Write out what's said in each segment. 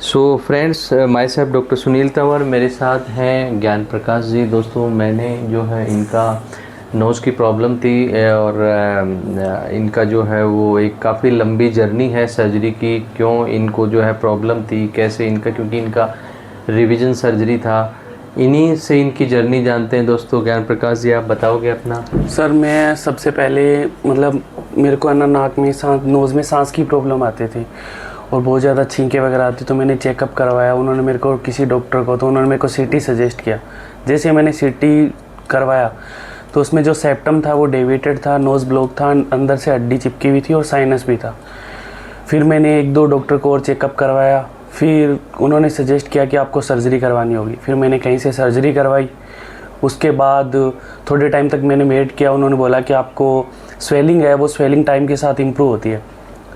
So friends, my self doctor Sunil Tanwar, मेरे साथ हैं ज्ञान प्रकाश जी। दोस्तों, मैंने जो है इनका नोज़ की प्रॉब्लम थी और इनका जो है वो एक काफ़ी लंबी जर्नी है सर्जरी की। क्यों इनको जो है प्रॉब्लम थी, कैसे इनका, क्योंकि इनका रिवीजन सर्जरी था। इन्हीं से इनकी जर्नी जानते हैं। दोस्तों, ज्ञान प्रकाश जी, आप बताओगे अपना। सर, मैं सबसे पहले मतलब मेरे को है ना नाक में नोज़ में सांस की प्रॉब्लम आती थी और बहुत ज़्यादा छींके वगैरह आती, तो मैंने चेकअप करवाया। उन्होंने मेरे को किसी डॉक्टर को, तो उन्होंने मेरे को सीटी सजेस्ट किया। जैसे मैंने सीटी करवाया तो उसमें जो सेप्टम था वो डेविएटेड था, नोज़ ब्लॉक था, अंदर से हड्डी चिपकी हुई थी और साइनस भी था। फिर मैंने एक दो डॉक्टर को और चेकअप करवाया। फिर उन्होंने सजेस्ट किया कि आपको सर्जरी करवानी होगी। फिर मैंने कहीं से सर्जरी करवाई। उसके बाद थोड़े टाइम तक मैंने वेट किया। उन्होंने बोला कि आपको स्वेलिंग है, वो स्वेलिंग टाइम के साथ इम्प्रूव होती है।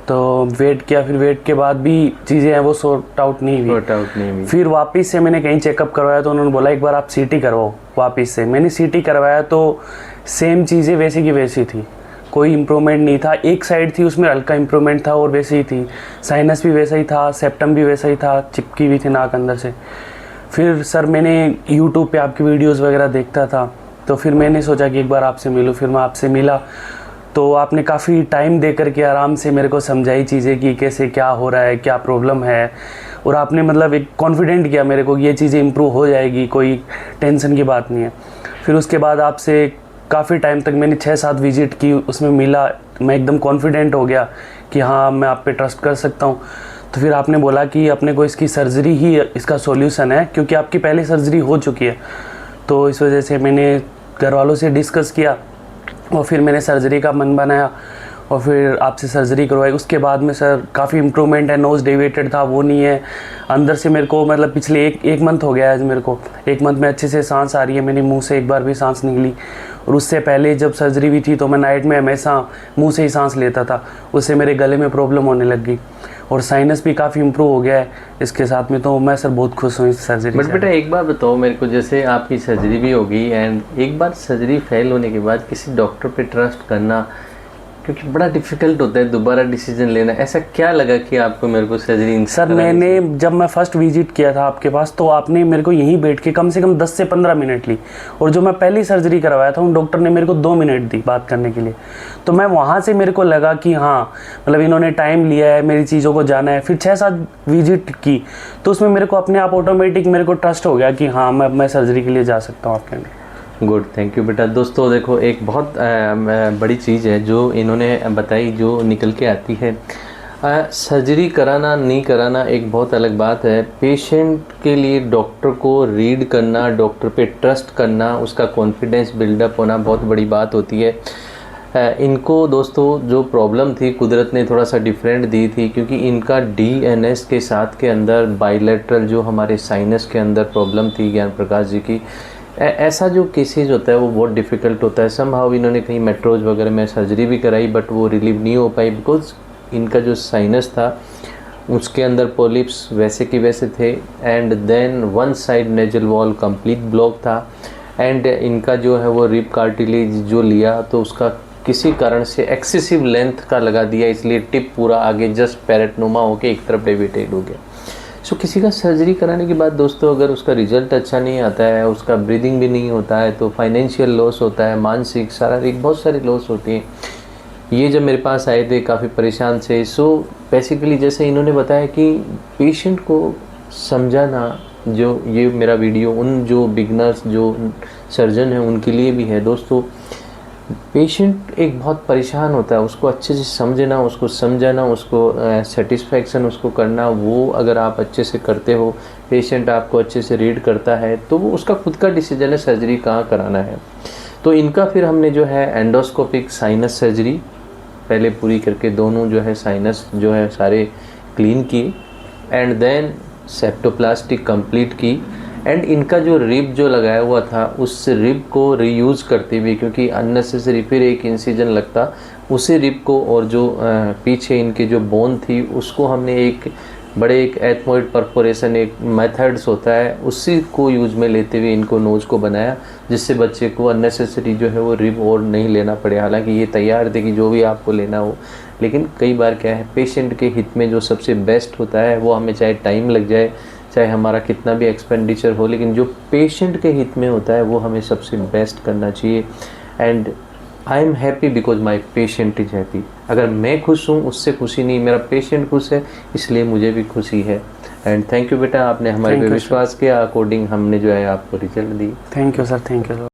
तो वेट किया। फिर वेट के बाद भी चीज़ें हैं वो सॉर्ट आउट नहीं हुई। फिर वापस से मैंने कहीं चेकअप करवाया तो उन्होंने बोला एक बार आप सीटी करवाओ। वापस से मैंने सीटी करवाया तो सेम चीज़ें वैसी की वैसी थी, कोई इम्प्रूवमेंट नहीं था। एक साइड थी उसमें हल्का इम्प्रूवमेंट था और वैसे ही थी। साइनस भी वैसा ही था, सेप्टम भी वैसा ही था, चिपकी हुई थी नाक अंदर से। फिर सर, मैंने यूट्यूब पे आपकी वीडियोस वगैरह देखता था, तो फिर मैंने सोचा कि एक बार आपसे मिलूँ। फिर मैं आपसे मिला तो आपने काफ़ी टाइम दे करके आराम से मेरे को समझाई चीज़ें कि कैसे क्या हो रहा है, क्या प्रॉब्लम है। और आपने मतलब एक कॉन्फिडेंट किया मेरे को कि ये चीज़ें इम्प्रूव हो जाएगी, कोई टेंशन की बात नहीं है। फिर उसके बाद आपसे काफ़ी टाइम तक मैंने 6-7 विजिट की, उसमें मिला, मैं एकदम कॉन्फिडेंट हो गया कि हाँ, मैं आप पे ट्रस्ट कर सकता हूँ। तो फिर आपने बोला कि अपने को इसकी सर्जरी ही इसका सॉल्यूशन है, क्योंकि आपकी पहले सर्जरी हो चुकी है। तो इस वजह से मैंने घर वालों से डिस्कस किया और फिर मैंने सर्जरी का मन बनाया और फिर आपसे सर्जरी करवाई। उसके बाद में सर काफ़ी इम्प्रूवमेंट है। नोज़ डेविएटेड था, वो नहीं है। अंदर से मेरे को मतलब पिछले एक मंथ हो गया है मेरे को। एक मंथ में अच्छे से सांस आ रही है, मेरे मुंह से एक बार भी सांस निकली। और उससे पहले जब सर्जरी भी थी तो मैं नाइट में हमेशा मुंह से ही सांस लेता था, उससे मेरे गले में प्रॉब्लम होने लग गई। और साइनस भी काफ़ी इम्प्रूव हो गया है इसके साथ में। तो मैं सर बहुत खुश हूँ इस सर्जरी से। बट बेटा, एक बात बताओ मेरे को, जैसे आपकी सर्जरी भी होगी एंड एक बार सर्जरी फेल होने के बाद किसी डॉक्टर पे ट्रस्ट करना, क्योंकि बड़ा डिफिकल्ट होता है दोबारा डिसीजन लेना। ऐसा क्या लगा कि आपको मेरे को सर्जरी सर, मैंने जब मैं फर्स्ट विजिट किया था आपके पास तो आपने मेरे को यहीं बैठ के कम से कम 10 से 15 मिनट ली। और जो मैं पहली सर्जरी करवाया था उन डॉक्टर ने मेरे को 2 मिनट दी बात करने के लिए। तो मैं वहाँ से मेरे को लगा कि हाँ, मतलब इन्होंने टाइम लिया है, मेरी चीज़ों को जाना है। फिर 6-7 विजिट की तो उसमें मेरे को अपने आप ऑटोमेटिक मेरे को ट्रस्ट हो गया कि हाँ, मैं सर्जरी के लिए जा सकता हूँ आपके लिए। गुड, थैंक यू बेटा। दोस्तों देखो, एक बहुत बड़ी चीज़ है जो इन्होंने बताई, जो निकल के आती है। सर्जरी कराना नहीं कराना एक बहुत अलग बात है। पेशेंट के लिए डॉक्टर को रीड करना, डॉक्टर पे ट्रस्ट करना, उसका कॉन्फिडेंस बिल्डअप होना बहुत बड़ी बात होती है। इनको दोस्तों जो प्रॉब्लम थी, कुदरत ने थोड़ा सा डिफरेंट दी थी, क्योंकि इनका डीएनएस के साथ के अंदर बाइलेटरल जो हमारे साइनस के अंदर प्रॉब्लम थी ज्ञान प्रकाश जी की, ऐसा जो केसेज होता है वो बहुत डिफ़िकल्ट होता है। समहाउ इन्होंने कहीं मेट्रोज वगैरह में सर्जरी भी कराई बट वो रिलीव नहीं हो पाई, बिकॉज इनका जो साइनस था उसके अंदर पॉलिप्स वैसे के वैसे थे। And then one side nasal wall complete block था। एंड इनका जो है वो रिब कार्टिलेज जो लिया तो उसका किसी कारण से एक्सेसिव लेंथ का लगा दिया, इसलिए टिप पूरा आगे जस्ट पैरेटनोमा होके एक तरफ डेविएटेड हो गया। सो किसी का सर्जरी कराने के बाद दोस्तों अगर उसका रिजल्ट अच्छा नहीं आता है, उसका ब्रीदिंग भी नहीं होता है, तो फाइनेंशियल लॉस होता है, मानसिक शारीरिक बहुत सारी लॉस होती है। ये जब मेरे पास आए थे काफ़ी परेशान से। सो बेसिकली जैसे इन्होंने बताया कि पेशेंट को समझाना, जो ये मेरा वीडियो उन जो बिगनर्स जो सर्जन हैं उनके लिए भी है। दोस्तों, पेशेंट एक बहुत परेशान होता है, उसको अच्छे से समझना, उसको समझाना, उसको सेटिस्फैक्शन उसको करना, वो अगर आप अच्छे से करते हो, पेशेंट आपको अच्छे से रीड करता है, तो वो उसका खुद का डिसीजन है सर्जरी कहाँ कराना है। तो इनका फिर हमने जो है एंडोस्कोपिक साइनस सर्जरी पहले पूरी करके दोनों जो है साइनस जो है सारे क्लीन किए एंड देन सेप्टोप्लास्टिक कंप्लीट की। एंड इनका जो रिब जो लगाया हुआ था उस रिब को रीयूज़ करते हुए, क्योंकि अननेसेसरी फिर एक इंसिजन लगता, उसी रिब को और जो पीछे इनके जो बोन थी उसको हमने एक बड़े एक एथमोइड परफोरेशन एक मेथड्स होता है उसी को यूज में लेते हुए इनको नोज को बनाया, जिससे बच्चे को अननेसेसरी जो है वो रिब और नहीं लेना पड़े। हालांकि ये तैयार थे कि जो भी आपको लेना हो लेकिन कई बार क्या है, पेशेंट के हित में जो सबसे बेस्ट होता है वो हमें चाहे टाइम लग जाए, चाहे हमारा कितना भी एक्सपेंडिचर हो, लेकिन जो पेशेंट के हित में होता है वो हमें सबसे बेस्ट करना चाहिए। And I am happy because my patient is happy. अगर मैं खुश हूँ उससे खुशी नहीं, मेरा पेशेंट खुश है इसलिए मुझे भी खुशी है। एंड थैंक यू बेटा, आपने हमारे पे विश्वास किया, अकॉर्डिंग हमने जो है आपको result the. Thank you sir, thank you sir.